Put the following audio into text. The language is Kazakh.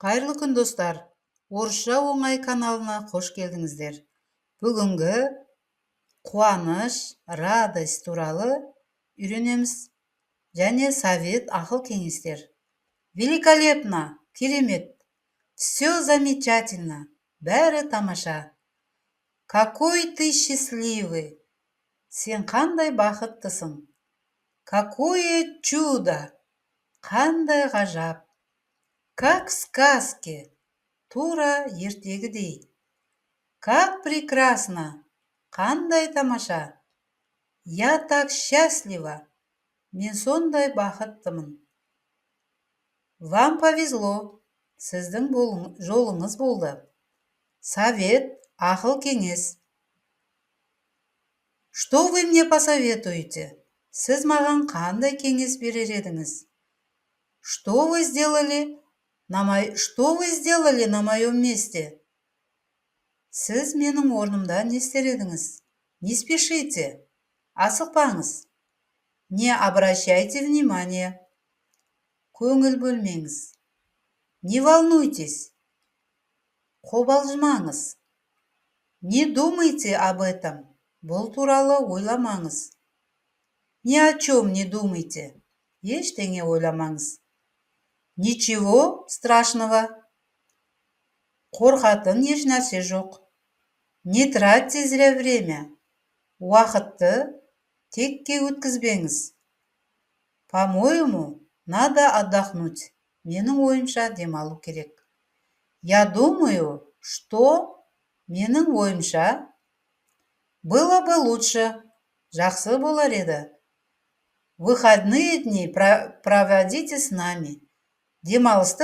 Қайырлы күн достар. Орысша оңай каналына қош келдіңіздер. Бүгінгі қуаныш, радость туралы үйренеміз. Және совет, ақыл кеңестер. Великолепно, керемет. Все замечательно. Бәрі тамаша. Какой ты счастливый. Сен қандай бақыттысың. Какое чудо. Қандай ғажап. Как в сказке, тура ертегідей. Как прекрасно, қандай тамаша. Я так счастлива, мен сондай бақыттымын. Вам повезло, сіздің жолыңыз болды. Совет, ақыл кеңес. Что вы мне посоветуете? Сіз маған қандай кеңес берер едіңіз? Что вы сделали на моем месте? Сіз менің орнымда не істер едіңіз? Не спешите, асықпаңыз. Не обращайте внимания. Көңіл бөлмеңіз. Не волнуйтесь. Қобалжымаңыз. Не думайте об этом. Бұл туралы ойламаңыз. Ни о чем не думайте. Ештеңе ойламаңыз. Ничего страшного. Қорқатын еш нәрсе жоқ. Не тратьте зря время. Уақытты текке өткізбеңіз. По-моему, надо отдохнуть. Менің ойымша демалу керек. Я думаю, что менің ойымша было бы лучше. Жақсы болар еді. Выходные дни проводите с нами. Демалысты